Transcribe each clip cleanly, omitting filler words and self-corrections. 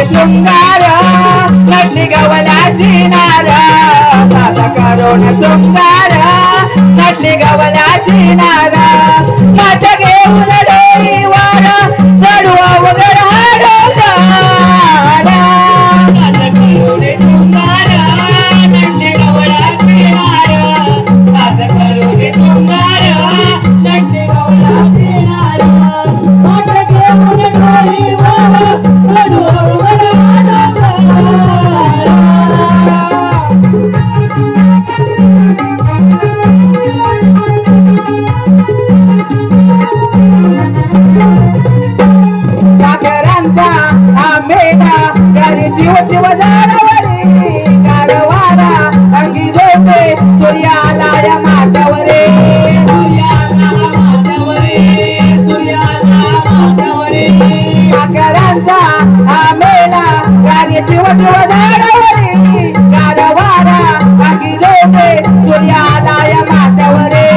शृंगार नटली गवल्याची नार साधा करून शृंगार नटली गवल्याची नार माझ्या घेऊन डोईवर चढू अवघड हाडोगार साधा करून शृंगार नटली गवल्याची नार साधा करून शृंगार नटली गवल्याची नार माझ्या घेऊन डोईवर चढू अवघड जीव जीव झाडावरी गारवारा अंगी झोपे सूर्याला या माथ्यावरे काकरांचा हा मेला गारी जीव जीव झाडावरी गारवारा अंगी झोपे सूर्याला या माथ्यावरे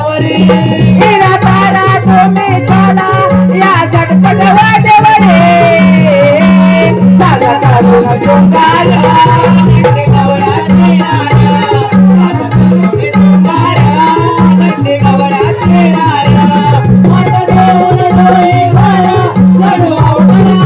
हिरा तारा तुम्ही चला या झटपट वाटेवरे साधा करून शृंगार नटली गवल्याची नार साधा करून शृंगार नटली गवल्याची नार माझ्या घेऊन डोईवर चढू अवघड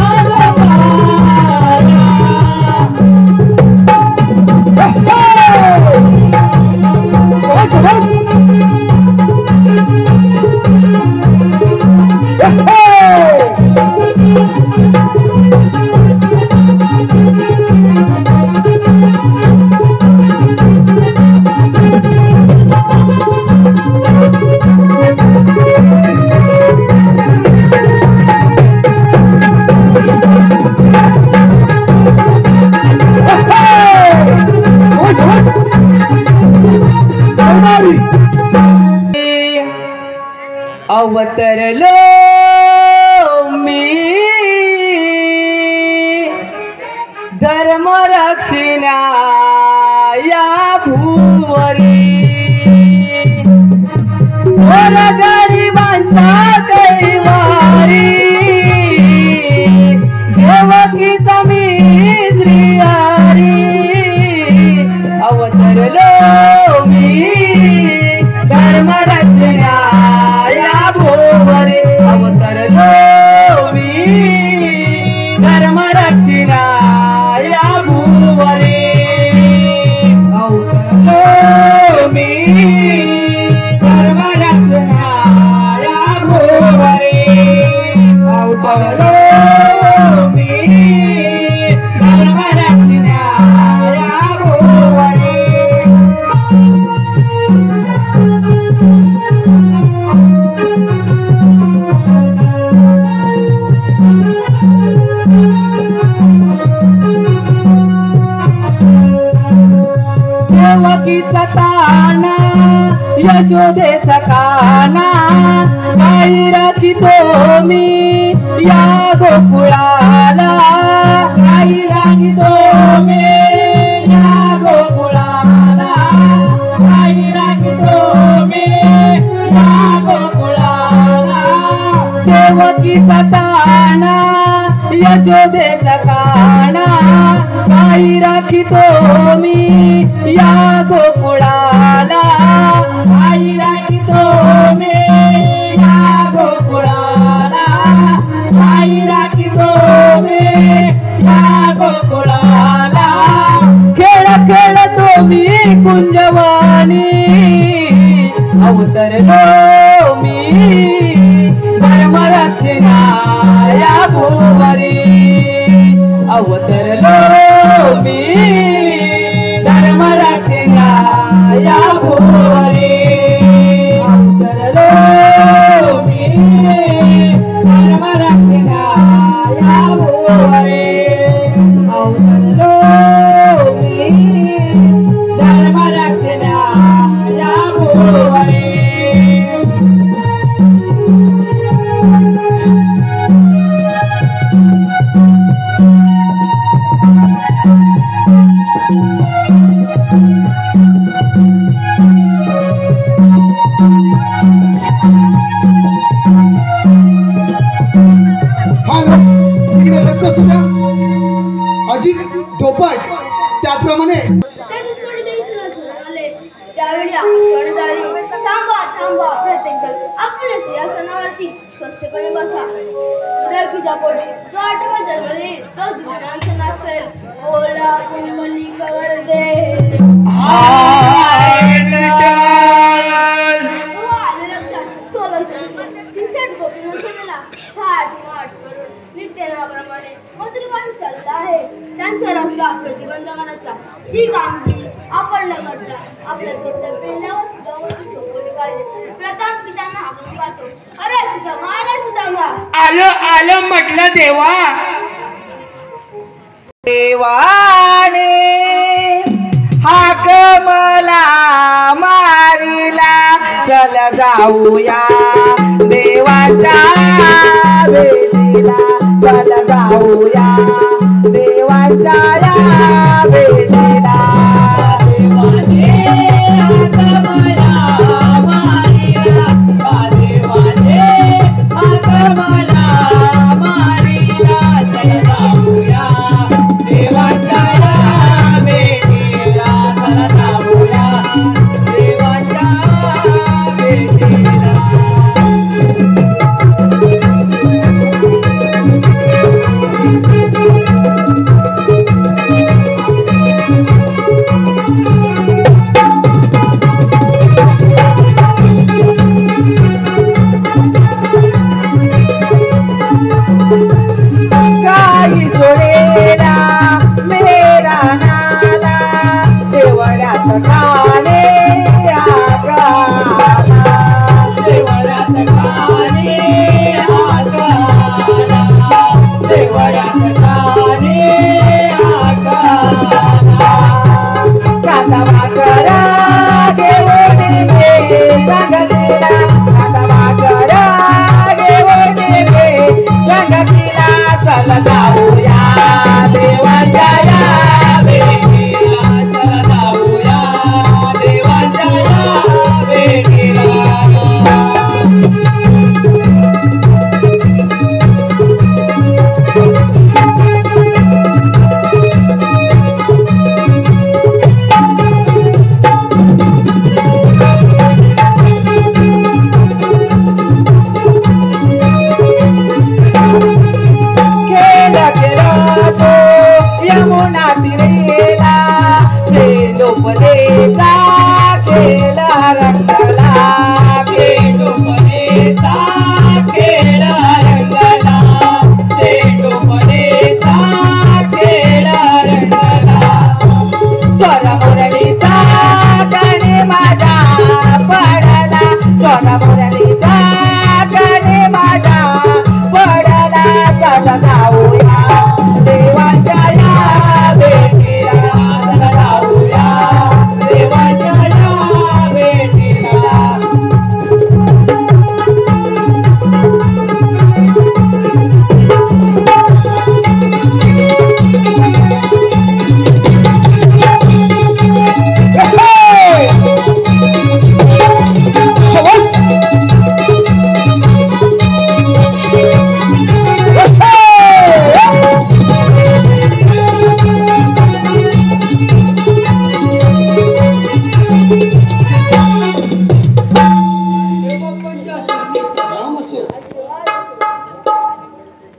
अवतरलो मी धर्म रक्षिण्या या भूवरी गरिबांचा कैवारी देवकीचा मी श्रीहरी अवतरलो मी धर्म रक्षिण्या अवतरलो मी धर्म रक्षिण्या या भूवरे अवतरलो मी धर्म रक्षिण्या या भूवरे अवतरलो मी धर्म रक्षिण्या या भूवरे देवकी सताना यशोदे सकाना गाई राखितो मी या गोकुळाला गाई राखितो मी या गोकुळाला गाई राखितो मी या गोकुळाला देवकी सताना यशोदे सकाना गाई राखितो मी या गोकुळाला गाई राखितो मी या गोकुळाला गाई राखितो मी या गोकुळाला खेळ खेळतो मी कुंजवानी अवतरलो मी धर्म रक्षिण्या या भूवरी अवतरलो मी धर्म रक्षिण्या या भूवरी अवतरलो मी धर्म रक्षिण्या या भूवरी अवतरलो मी धर्म रक्षिण्या या भूवरी तेव्हा प्रत्येक जण आपल्या सिंहासनावरती स्वस्तपणे बसा. उदाकीचा पोटी जो आठवा जन्मली तो जुनांचा नाश करेल. ओला कुंभली कवर दे. त्यांचा रस्ता प्रतिबंध करायचा ही कामगिरी आपण न करता आपल्या पेल्यावर सुद्धा सोपवली पाहिजे. प्रथम पितांना आपण पाहतो. अरे सुदामा आलं म्हटलं देवा. देवाने हाक मला मारिला चल जाऊया देवाच्या वेदीला. चल जाऊया देवाच्या वेदीला. देवाने हाक मला मारिला. देवाने हाक मला मारिला चल जाऊया देवाच्या वेदीला. चल जाऊया देवाच्या वेदीला. काही सोडेला मेरा नाला देवळात खाणे आगाला. देवळात खाणे आगाला. देवळात खाणे आगाला. कांदा भाकरा घेऊन घे सांगलीला. कांदा भाकरा घेऊन घे सांगलीला. चल जाऊया देवाच्या वेदीला. चल जाऊया देवाच्या वेदीला. यमुना तिरेला झेंडूपदेचा खेळा रंगला. झेंडूपदेचा खेळा रंगला. झेंडूपदेचा खेळा रंगला. स्वर मुरलीचा गणे माझा पडला. स्वर मुरलीचा गणे माझा पडला. चल जाऊया देवाच्या वेदीला. चल जाऊया देवाच्या वेदीला.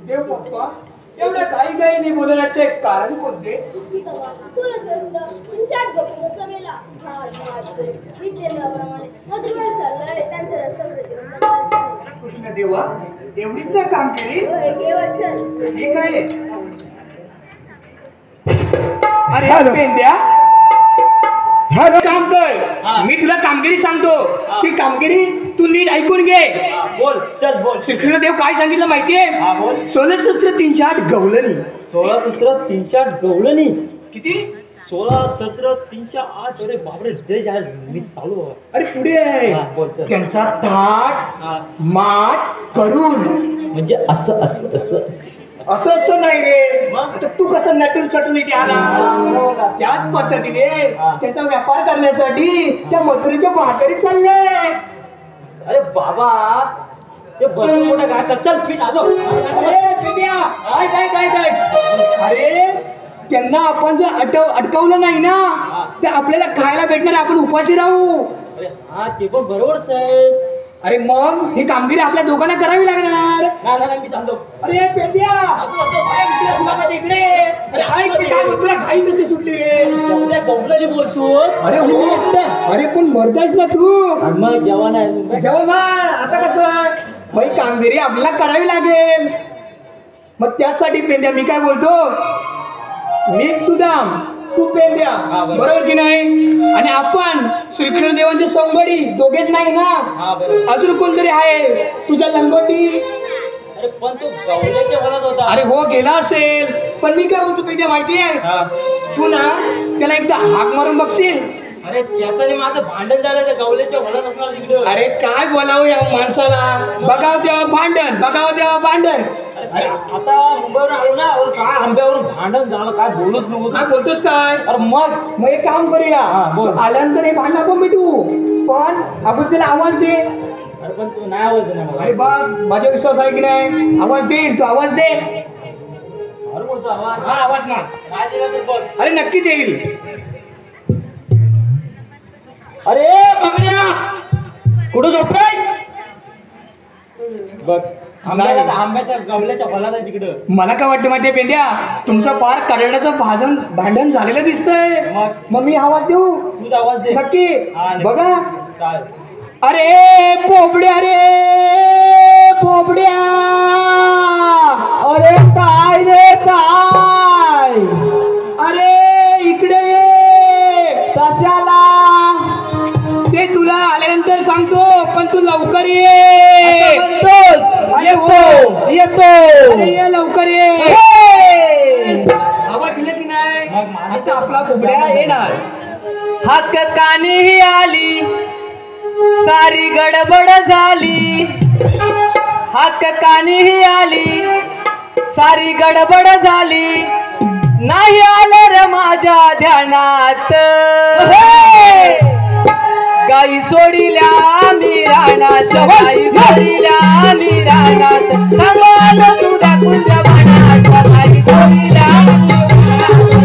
देव पप्पा एवढ्या काही बोलण्याचे कारण कोणते? कृष्ण देवा एवढीच ना काम केली. ठीक आहे. अरे पेंद्या काम कर. मी तुला कामगिरी सांगतो. ती कामगिरी तू नीट ऐकून घे. बोल चल बोल. श्रीकृष्णदेव काय सांगितलं माहितीये? 16 सूत्र 308 गवळणी. 16 सूत्र 308 गवळणी. किती? 16 सूत्र 308. अरे बापरे देश आज मी चालू. अरे पुढे आहे. त्यांचा ताट माठ करून म्हणजे असं असं असं असं असं नाही रे. आता तू कसं नटून सटून इथे आला त्याच पद्धतीने त्याचा व्यापार करण्यासाठी त्या मथुरेच्या म्हातारी चालले. अरे बाबा ते भरपूर मोठं गाय. चल मी आलो. काय अरे त्यांना आपण जर अटकवलं नाही ना ते आपल्याला खायला भेटणार. आपण उपाशी राहू. अरे हा ते पण बरोबरच आहे. अरे मग ही कामगिरी आपल्या दोघांना करावी लागणार. नाही मी चालतो. अरे पेंड्या इकडे तुला माझ्या इकडे. अरे ऐक ते काय बोलतो, घाई कशी सुटली रे. बोबल्याने बोलतो. अरे हो अरे पण मरतायस ना तू. मग जेवण आहे जेव्हा आता कसं मग ही कामगिरी आपल्याला करावी लागेल. मग त्यासाठी पेंड्या मी काय बोलतो, नीट सुदाम तू पेंड्या बरोबर की नाही. आणि आपण श्रीकृष्ण देवांचे संगडी दोघेच नाही ना, अजून कोणतरी आहे तुझ्या लंगोटी. अरे पण तो गवल्याच्या वनात होता. अरे हो गेला असेल, पण मी काय बोलतो पेंड्या माहिती आहे, तू ना त्याला एकदा हाक मारून बघशील. अरे त्याचं माझं भांडण झालं त्या गवल्याच्या वनात असणार तिकडे. अरे काय बोलावं या माणसाला, बघावं तेव्हा भांडण, बघावं तेव्हा भांडण. अरे आता मुंबईवरून आलो ना, काय आंब्यावरून भांडण झालं, काय बोलूच नको. काय बोलतोस काय. अरे मग एक काम करूया, आल्यानंतर हे भांडण आपण मिटवू, पण आपण त्याला आवाज दे. अरे पण तू नाही आवाज देणार. अरे बा माझा विश्वास आहे की नाही, आवाज देईल, तू आवाज दे. अरे बोलतो आवाज. हा आवाज ना काय दिला तू बोल. अरे नक्की देईल. अरे बघण्या कुठं झोपलाय बघ. आंब्याच्या गवल्याच्या फलात आहे तिकडं. मला काय वाटतं माहितीये पेंड्या, तुमचं फार करण्याचं भांडण झालेलं दिसतंय. मग मी आवाज देऊ. तुझा आवाज दे नक्की बघा. चाल. अरे पोपड्या रे पोपड्या. अरे काय रे काय. अरे इकडे ये. कशाला ते तुला आल्यानंतर सांगतो, पण तू लवकर ये. अरे हो येतो. अरे ये लवकर ये. आवाज दिला की नाही, आता आपला पोपड्या येणार. हक्क कानी आली सारी गडबड झाली. हक्क कानी आली सारी गडबड झाली. नाही आलं रे माझ्या ध्यानात. गाई सोडिल्या मी रानात. गाई सोडिल्या मी रानात. कमाल तुझ्या कुंज वनात. गाई सोडिल्या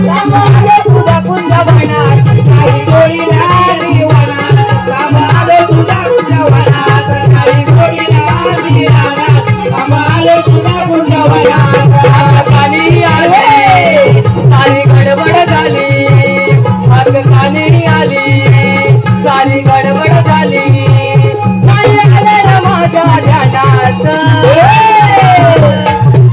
कमाल तुझ्या कुंज वनात. गाई सोडिल्या मी वनात. कमाल तुझ्या कुंज वनात. गाई सोडिल्या मी रानात. कमाल तुझ्या कुंज वनात. कानी आले सारी गडबड झाली. हक्क कानी आली सारी गडबड झाली. नाही आलं माझ्या ध्यानात.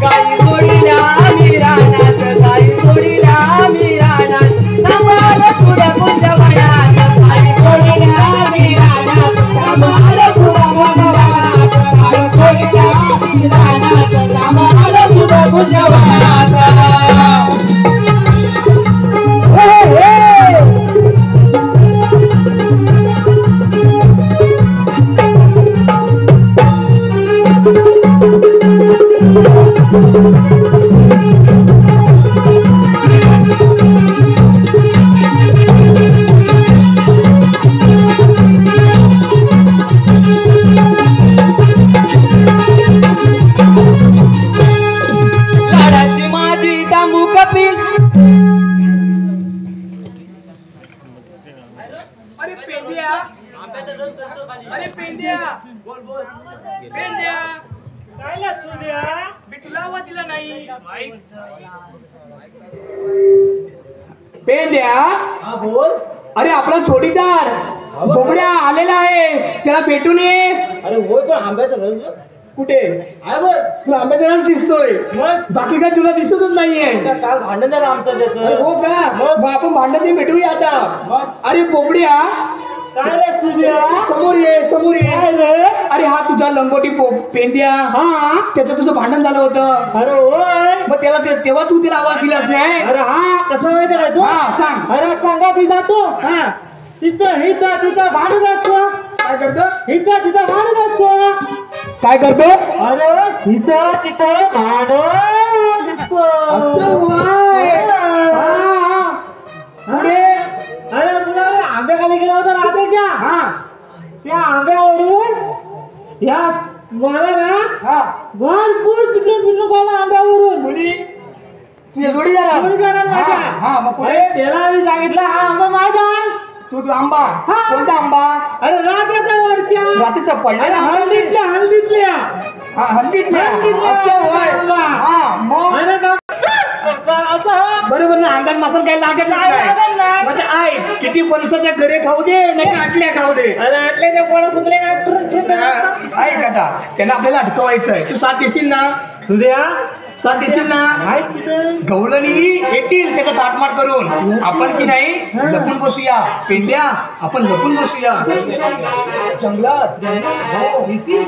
गाई सोडिल्या मी रानात. गाई सोडिल्या मी रानात. कमाल तुझ्या कुंज वनात. गाई सोडिल्या मी रानात. कमाल तुझ्या कुंज वनात. गाई सोडिल्या मी रानात. कमाल तुझ्या कुंज वनात. लाडाची माझी तांबू कपिल. अरे पेंड्या. अरे पेंड्या. पेंड्या मी तुला आवाज दिला नाही. पेंड्या. हा बोल. अरे आपला जोडीदार बोबड्या आलेला आहे, त्याला भेटून ये. अरे होय पण आंब्याचा रस कुठे आहे बघ. तुला आंब्याचा रस दिसतोय, मग बाकी काय तुला दिसतच नाहीये. काल भांडण झालं आमचं अरे त्याचं. हो का, मग आपण भांडण भेटूया आता. अरे बोबड्या काय रे सूर्या. समोर ये समोर ये. अरे हा तुझा लंगोटी पेंड्या. हा त्याचं तुझं भांडण झालं होतं. अरे होय. मग त्याला तेव्हा तू तिला आवाज दिलास नाही. अरे हा कसं माहिती आहे तू. हा सांग. अरे सांगा ती जातो. हा तिथं तिथं भांडण असतो. काय करतो. तिथं भांडण असतो. काय करतो. अरे तिथं भांडण असतो. पुढे. अरे तुला आंब्याखाली गेला होता रात्रीच्या. हा त्या आंब्यावरून या मला ना हा भरपूर पिटून आंब्यावरून मुली तुझ्या जोडीदार. जोडीदाराला माझ्या. हा मग पुढे. त्याला मी सांगितलं हा आंबा माझा. तू आंबा कोणता आंबा? अरे रागाचा वरच्या रात्रीचा पडला ना हळदीतल्या हा हल्दीतल्या असं होय. हा मग बरोबर ना अंगात मसाला काही लागत नाही म्हणजे आय किती फणसाच्या घरे खाऊ दे नाही आटल्या खाऊ दे आटल्याच्या पोळा सुकले ऐक आता त्यांना आपल्याला अटकवायचं आहे. तू साथ देशील ना? तुझ्या साथ देशील ना? गवळणी येतील त्याचा ताटमाट करून आपण की नाही लपून बसूया. पेंड्या आपण लपून बसूया जंगलात. हो, येतील.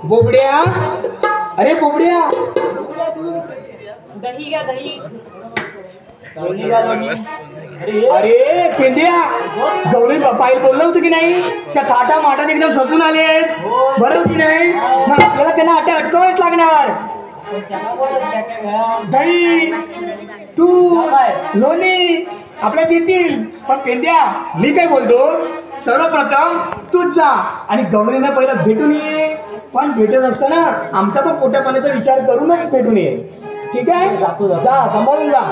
बोबड्या अरे बोबड्या दही घ्या दही. अरे पेंड्या गवळी पाहिजे बोललो होतो की नाही त्या थाटा माटात एकदम सजून आले बरोबर की नाही मग आपल्याला त्यांना अटकावाच लागणार. दही तूप लोणी आपल्या देतील पण पेंड्या मी काय बोलतो सर्वप्रथम तूच जा आणि गवळींना पहिला भेटून ये. पण भेटत असताना आमचा पण पोट्या पाण्याचा विचार करूनच भेटून ये. ठीक आहे जा सांभाळून जा.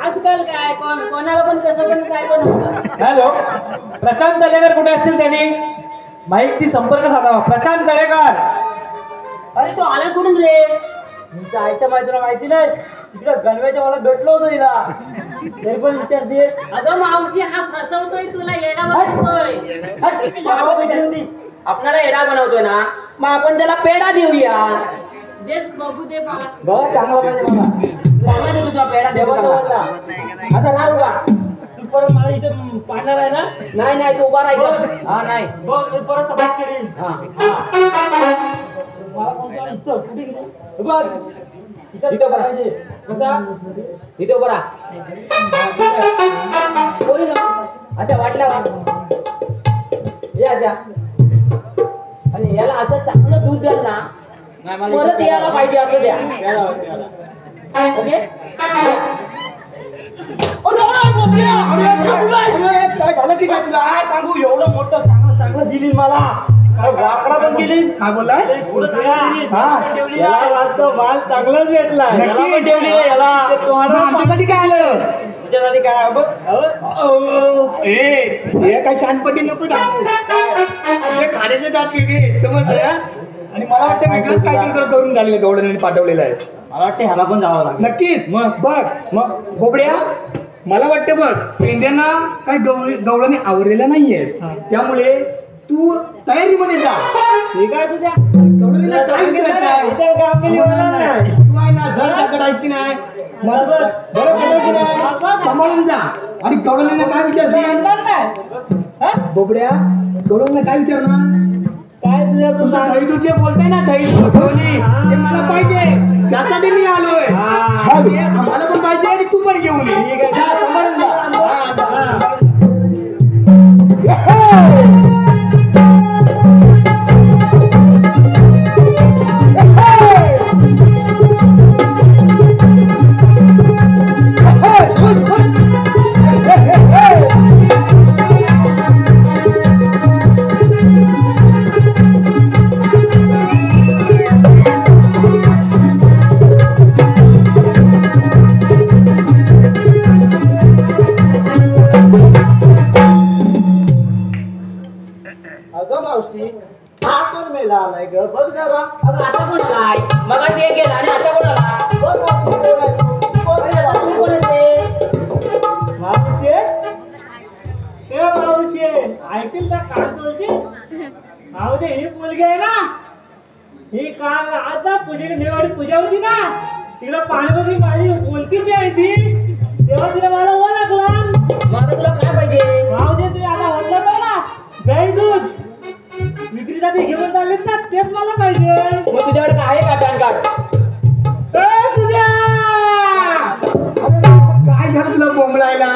आजकाल काय कोणाला पण कसं पण काय पण होतं. हॅलो प्रशांत दलेकर कुठे असतील त्यांनी माहिती संपर्क साधावा. प्रशांत दलेकर अरे तो आला कुठून रे? तुमच्या आईच्या माहितीला माहिती नाही तिकडे गणवेच्या मला भेटलो होतो तिला तरी पण विचारते. अगं मावशी हा फसवतोय तुला येडा बनवतोय. आपणाला एडा बनवतोय ना मग आपण त्याला पेढा देऊया. देश बघू दे मला. बघा चांगला पाहिजे मला तुझा पेढा देऊ का? आता राहू का तू परत मला इथे पाहणार आहे ना? नाही नाही तू उभा राहिला. हा नाही बघ मी परत सभा करीन. हा मला कोणता इच्छा कुठे गेली बघ इथं बरा कसा इथे उभा राहा. कोणी ना अच्छा वाटला वा ये अच्छा आणि याला असं चांगलं दूध द्याल ना परत यायला पाहिजे असं द्या. ओके काय झालं की काय तुला काय सांगू एवढं मोठं चांगलं चांगलं दिली मला वाकडा पण गेली. काय बोललाय? माल चांगलाच भेटला नक्की? आमच्यासाठी काय आलं? तुझ्यासाठी काय बघ हे काय शानपट्टी नको दाखवू. आपले खाण्याचे दात वेगळे समजलं ना? आणि मला वाटतं वेगळंच काहीतरी करून झालेलं गवळणी पाठवलेलं आहे. मला वाटतं ह्याला पण जावं लागेल. नक्कीच मग बघ मग बोबड्या मला वाटतं बघ पेंद्यांना काय गवळणी आवरलेल्या नाहीये त्यामुळे तू तयारीमध्ये जा. ठीक आहे तुझ्या गवळणीला काय विचारायचं आहे? इथे काम केली होणार नाही. तू आहे ना धड धाकड आहेस की नाही बरोबर की नाही सांभाळून जा. आणि गवळणीला काय विचारशील बोबड्या गवळणीला काय विचारणार काय तुझ्या तुझं दही दूध जे बोलताय ना दही दूध गवळणी ते मला पाहिजे त्यासाठी मी आलोय. ते आम्हाला पण पाहिजे आणि तू पण घेऊन ये. जा, सांभाळून जा. अगं मावशी हा कोण मेला आलाय ग बघ जरा. अगं आता कोण आलाय? मगाशी एक गेला आणि आता कोण आला? बघ मावशी कोण आहे? कोण आहे आता मावशी? कोण येते? मावशी ए मावशी ऐकतील का कान तुझी? मावशी ही मुलगी आहे ना ही काल आता पूजेने देवाची पूजा होती ना तिला पाण्यामध्ये माझी ओळखीची आहे ती तेव्हा तिला मला ओळखला. मग आता तुला काय पाहिजे? मावशी तुम्ही आता म्हटलं का ना गाई दूध विक्रीसाठी घेऊन चाललेत ना तेच मला पाहिजे. मग तुझ्याकडे काय आहे का पॅन कार्ड? तुझ्या काय झालं तुला बोंबलायला?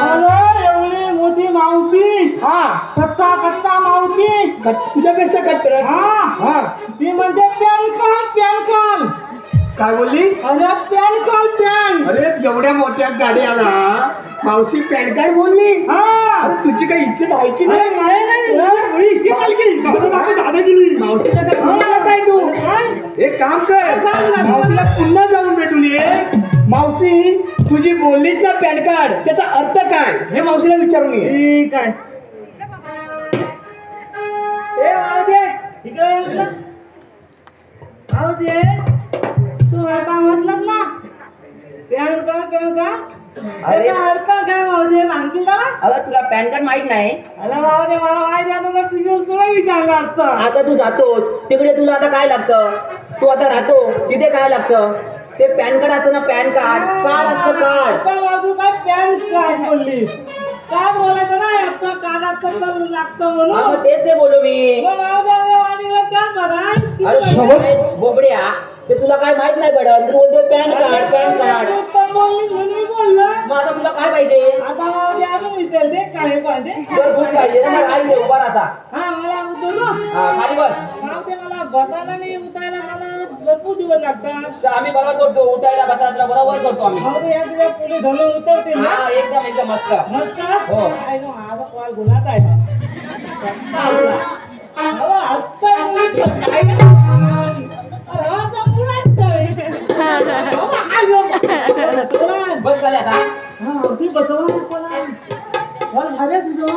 एवढी मोठी मावशी हा कच्चा कच्चा मावशी तुझ्यापेक्षा कटर हा ती म्हणजे पॅन कार्ड काय बोलली? अरे पॅन कार्ड अरे एवढ्या मोठ्या गाड्याला मावशी पॅन कार्ड बोलली? हा अरे तुझी काही इच्छा आहे की अरे नाही? मावशीला काय बोलला काय तू? एक काम कर मावशीला पुन्हा जाऊन भेटून ये. मावशी तुझी बोललीच ना पॅन कार्ड त्याचा अर्थ काय हे मावशीला विचारून ये. ठीक आहे ए मावशी इकडे ये म्हटलं. मावशी तू आता म्हटलं ना पॅन कार्ड अरे अर्थ काय मावशी सांगतील का? अगं तुला पॅन कार्ड माहित नाही? अरे मावशी मला माहिती आहे तुला तुला विचारलं असतं. आता तू जातोस तिकडे तुला आता काय लागतं? तू आता राहतो तिथे काय लागतं? ते पॅन कार्ड असतं ना पॅन कार्ड असतं कार्ड. पण बाजू काय पॅन कार्ड बोलली काय बोलायचं ना आता कागदपत्र लागतं म्हणून. मग तेच ते बोलू मी. मग मावशी अरे वाणीला त्याच बघा. अरे बोबड्या ते तुला काय माहित नाही पडत. तू बोलतो पॅन कार्ड. उत्तम बोलली म्हणून मी बोललो. मग आता तुला काय पाहिजे? आता मावशी अजून विचारते काय पाहिजे. तुला दूध पाहिजे ना? मग आई दे उभा राहा. हा मला उतरलो हा खाली बस. मावशी मला बसायला नाही उठायला मला भरपूर दिवस लागतात. तर आम्ही बरोबर करतो उठायला बसायला तुला बरोबर करतो आम्ही. मावशी या तुझ्या पुढे धरून उतरते ना. हा एकदम मस्त. मग का? हो. काय नो, माझा कॉल गुन्हाच आहे ना. अहो, आजकाल मुली काय करतात? अरे, हा संपूर्ण असतंय. अहो, हा लोक. बस खाली आता. हा, ती बसवलं कोणा? कॉल झाले तुझं?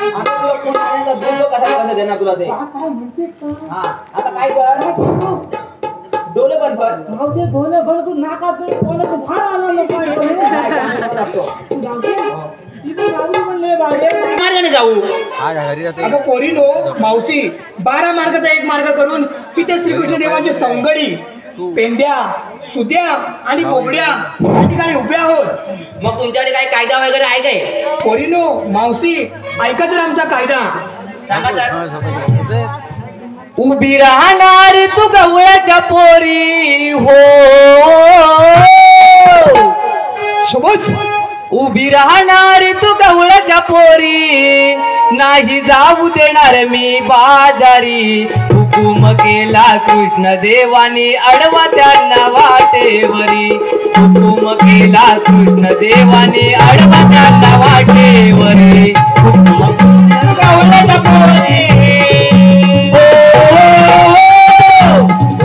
आता तुला कोण आणायचा दूध कसं देणार तुला ते? काय म्हणते का? हा आता काय कर डोले बंद कर. भाऊ ते धोले भर तू नाकात कोणाचं भार आलं नको काय काम लागतो? मार्गाने जाऊ. अगं पोरीनो मावशी 12 मार्गाचा एक मार्ग करून तिथे श्रीकृष्ण देवाचे सौंगडी पेंद्या सुद्या आणि बोबड्या या ठिकाणी उभ्या आहोत. मग तुमच्याकडे काही कायदा वगैरे आहे काय? पोरीनो मावशी ऐका तर आमचा कायदा. सांगा तर. उभी राहणार तू गवळ्याच्या पोरी हो. सोबत उभी राहणार तू गवळ्याच्या पोरी नाही जाऊ देणार मी बाजारी. हुकूम केला कृष्ण देवानी अडवा त्यांना वाटेवरी. हुकूम केला कृष्ण देवानी अडवा त्यांना वाटेवरी. गवळ्याच्या पोरी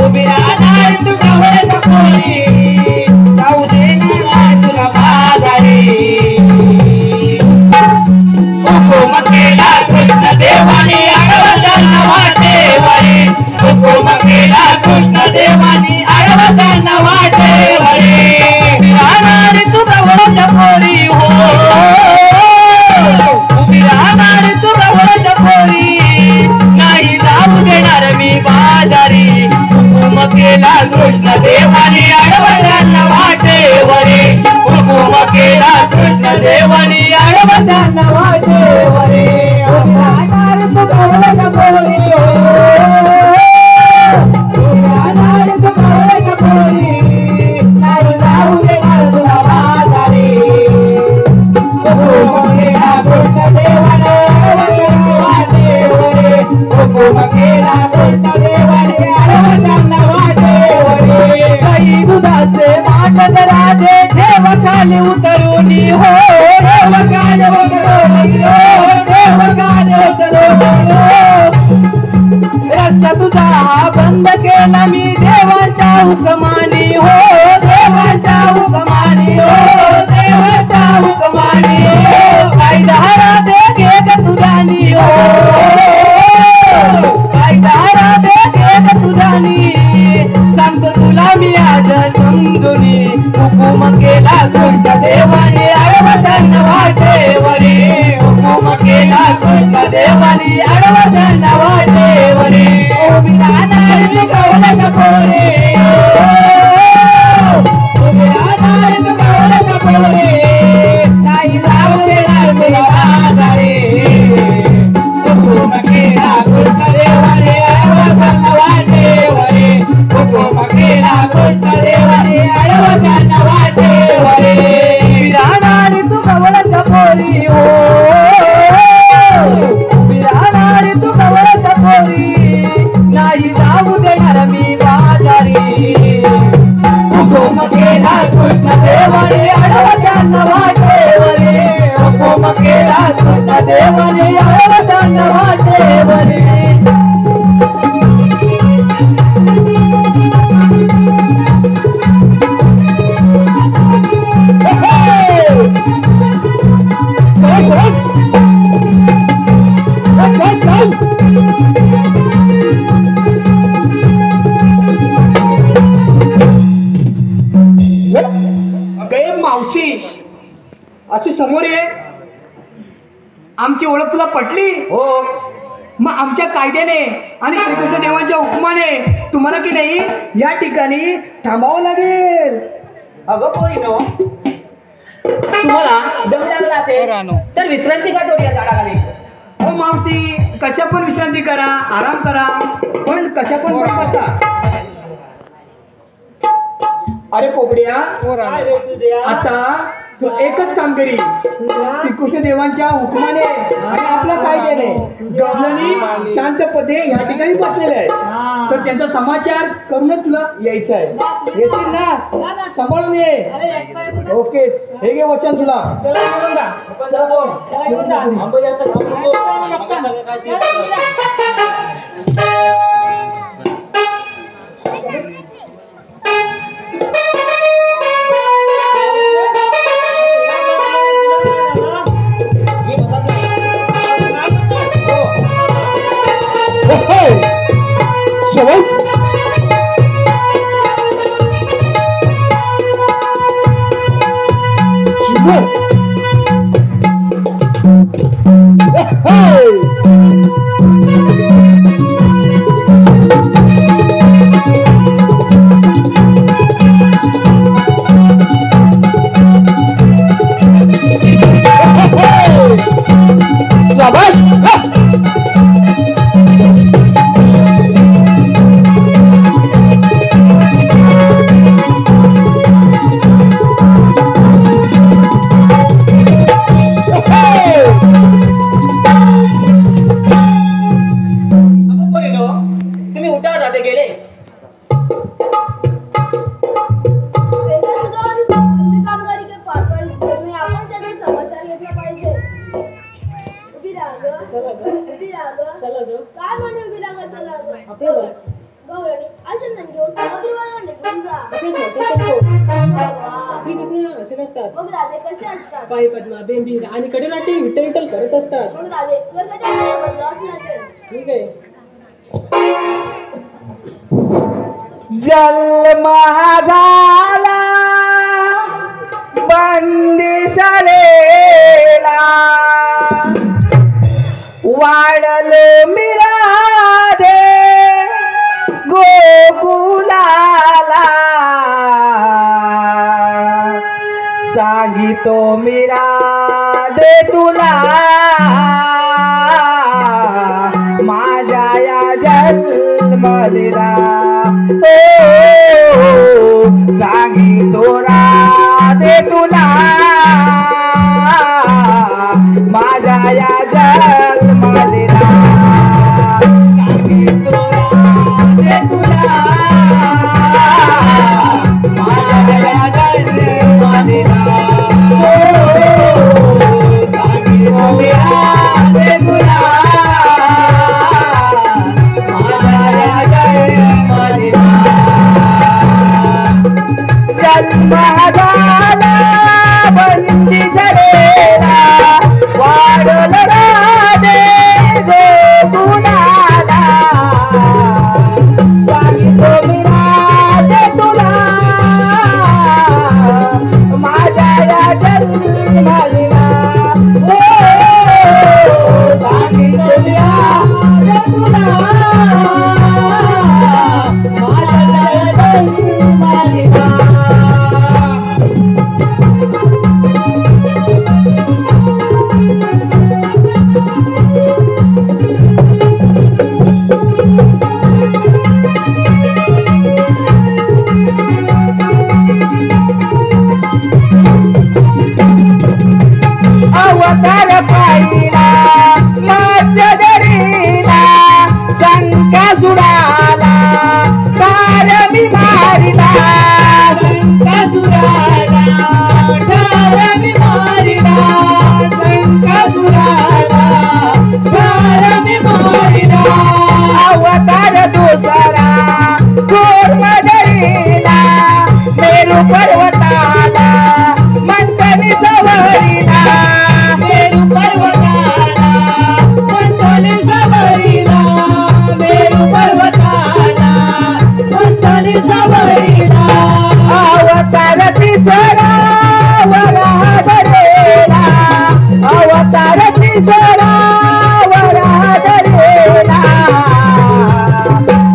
उभी राहणार तू गवळ्याच्या पोरी जाऊ देणार तुला बाजारी. हुकूम केला कृष्ण देवानी अडवा त्यांना वाटेवरी हुकूम केला कृष्ण देवानी आडवा त्यांना वाटेवरी राहणारी तू गवळण पोरी हो उभी राहणारी तू गवळण पोरी नाही जाऊ देणार मी बाजारी हुकूम केला कृष्ण देवानी आडवा त्यांना वाटेवरी हुकूम केला कृष्ण देवानी आडवा त्यांना वाटेवरी उभी राहणारी तू गवळण पोरी हो उभी राहणारी तू गवळण पोरी नाही जाऊ देणार तुला बाजारी हुकूम केला कृष्ण देवानी आडवा त्यांना वाटेवरी हुकूम केला कृष्ण देवानी आडवा त्यांना वाटेवरी काही दुधाचे माटत राधे देव खाली उतरुनी हो देव खाली उतरुनी हो देव खाली उतरुनी हो रस्ता तुझा हा बंद केला मी देवाच्या हुकमानी हो देवाच्या हुकमानी हो देवाच्या हुकमानी हो कायदा राधे घे ग तुझानी हो कायदा राधे घे ग तुझानी सांगतो तुला मी आज समजुनी हुकूम केला कृष्ण देवानी आडवा त्यांना वाटेवरी हुकूम केला कृष्ण देवानी आडवा त्यांना वाटेवरी उभी राहणारी तू गवळण पोरी उभी राहणारी तू गवळण पोरी नाही जाऊ देणार तुला बाजारी हुकूम केला कृष्ण देवानी आडवा त्यांना वाटेवरी हुकूम केला कृष्ण देवानी आडवा त्यांना वाटेवरी राहणारी तू गवळण पोरी हो राहणारी तू गवळण पोरी नाही जाऊ देणार मी बाजारी हुकूम केला कृष्ण देवानी आडवा त्यांना वाटेवरी हुकूम केला कृष्ण देवानी आडवा त्यांना वाटेवरी गे मावशी अशी समोर ये आमची ओळख तुला पटली हो मग आमच्या कायद्याने आणि श्रीकृष्ण देवांच्या हुकुमाने तुम्हाला की नाही या ठिकाणी थांबावं लागेल. अगं पोरीनो तुम्हाला दम लागला असेल तर विश्रांती का थोडी या झाडाखाली. हो मावशी कशा पण विश्रांती करा आराम करा पण कशा पण बसा. अरे पोपड्या काय रे तुझ्या? आता तू एकच काम करी श्रीकृष्ण देवांच्या हुकुमाने आणि आपल्या कायद्याने गवळणी शांतपणे या ठिकाणी बसलेले आहे तर त्यांचा समाचार करूनच तुला यायचं आहे. येशील ना सांभाळून ये. ओके हे घे वचन तुला. चला घेऊन जा. चला बोल. चला घेऊन जा. आंबे जास्त खाऊ नको. मग सगळं काय शिकतो. पायी पद्मा बेंबीर आणि कडे नाट्य विठ्ठल विठ्ठल करत असतात. मग राधे तुझ्यासाठी बदलावच लागेल. ठीक आहे जन्म झाला बंदी शाळेला वाढलो मिरादे गोकुलाला सांगितो मिरादे तुला माझ्या या जन्मदिला सांगितो राधे तुला माझ्या या जन्मदिला सांगितो राधे तुला माझ्या या जन्मदिला सांगितो राधे तुला माझ्या या जन्मदिला जन्म झाला बंदी शाळेला वाढल राधे गोकुलाला सांगितो मी राधे तुला माझ्या या जन्मदिला सांगितो मी राधे तुला माझ्या या जन्मदिला अवतार पाहिला माझ्या दरीला संकासुराला ठार मी मारिला संकासुराला ठार मी मारिला संकासुराला ठार मी मारिला अवतार दुसरा कूर्म दरीला मेरू पर्वताला मंथनी सवरीला मेरू पर्वताला मंथनी सवरीला मेरू पर्वताला मंथनी सवरीला अवतार तिसरा वराहदरेला अवतार तिसरा वराहदरेला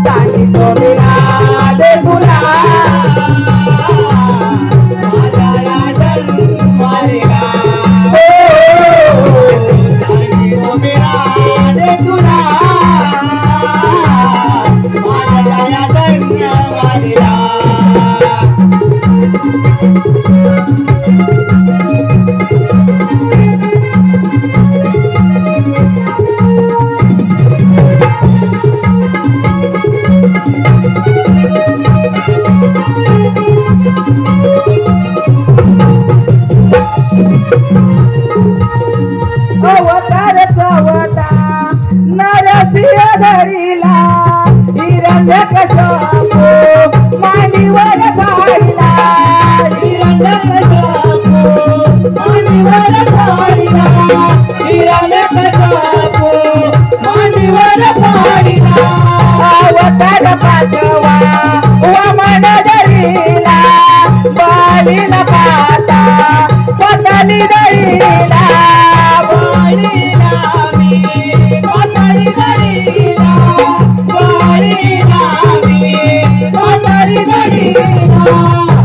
सांगितो मी राधे तुला माझ्या या जन्मदिला सांगितो मी राधे तुला माझ्या या जन्मदिला अवतार चवता नरसिंह धरिला हिरण्यकश्यपू मांडीवर धारिला हिरण्यकश्यपू मांडीवर धारिला हिरण्यकश्यपू मांडीवर धारिला अवतार पाचवा वामन धरिला बालीला पाता पतली धरिला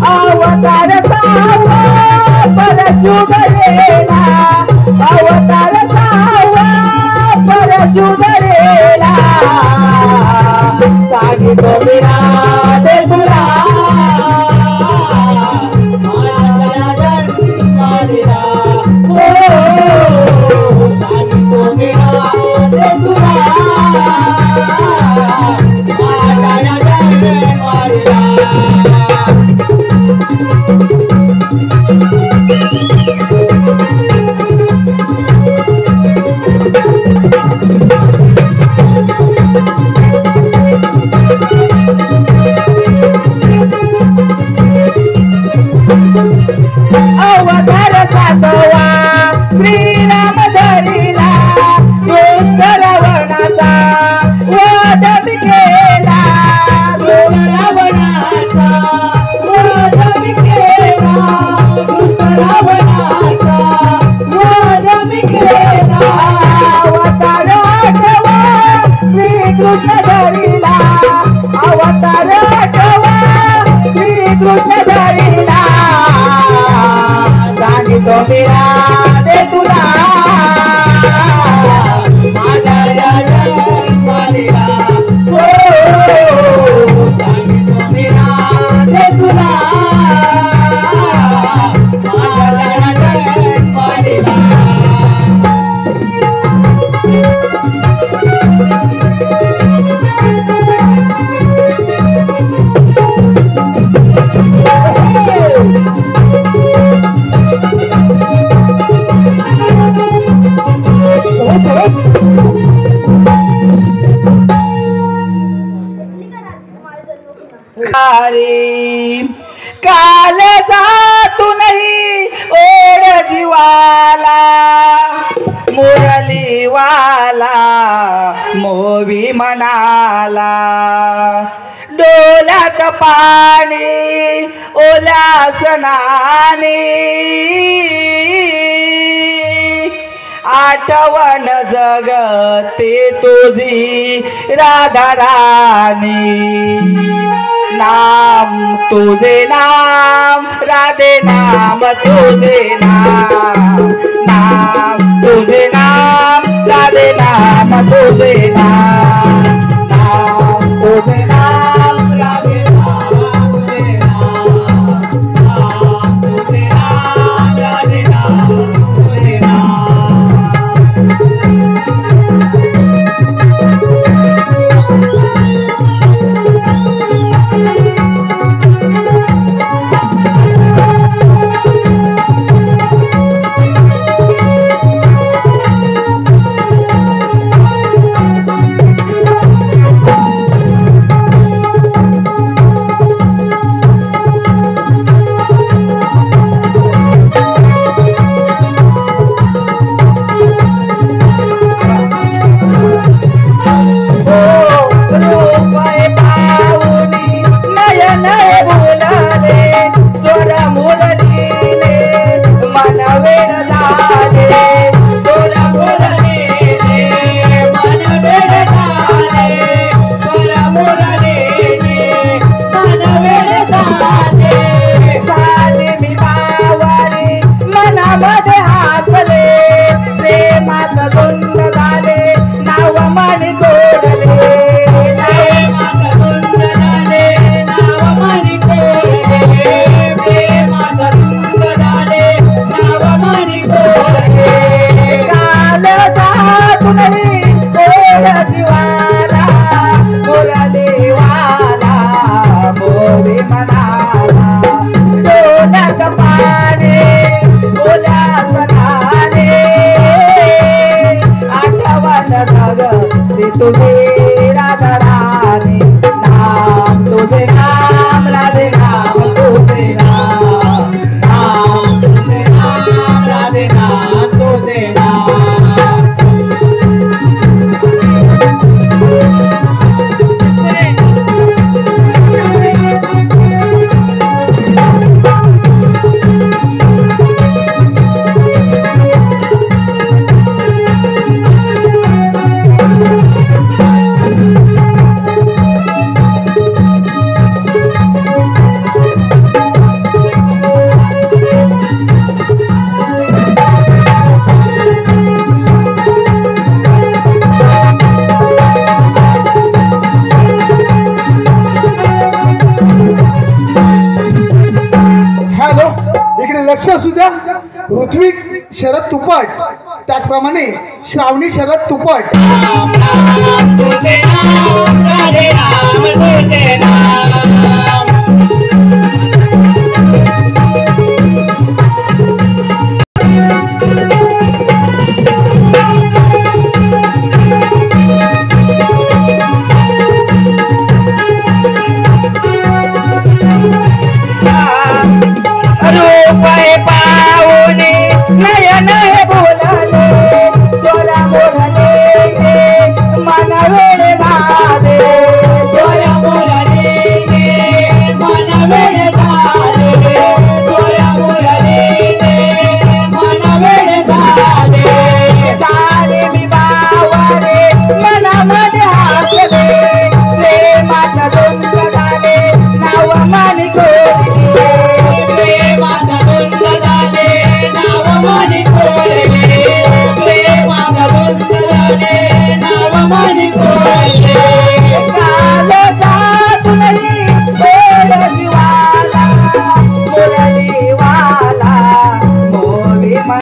अवतार सावा परशु धरेला अवतार सावा परशु धरेला सांगितो मी राधे तुला माझ्या जन्मदिला सांगितो मी राधे तुला माझ्या जन्मदिला कृष्ण धरिला अवतार आठवा श्री कृष्ण धरिला सांगितो मी राधे तुला माझ्या जन्माला हो सांगितो मी राधे तुला माझ्या जन्माला काल जातू नाही ओढ जीवाला मुरलीवाला मोवी मनाला डोल्यात पाणी ओलासनाने आठवण जगते तुझी राधा राणी नाम तुझे नाम राधे नाम तुझे नाम नाम तुझे नाम राधे नाम तुझे नाम नाम तुझे नाम राधे नाम तुझे नाम नाम तुझे नाम राधे नाम तुझे नाम तुझे राधा रानी नाम तुझे नाम राधे नाम तुझे नाम नाम तुझे नाम राधे नाम तुझे नाम लक्ष असू द्या. ऋत्विक शरद तुपट त्याचप्रमाणे श्रावणी शरद तुपट. पाहुणे नयन बोलाले सोला बोला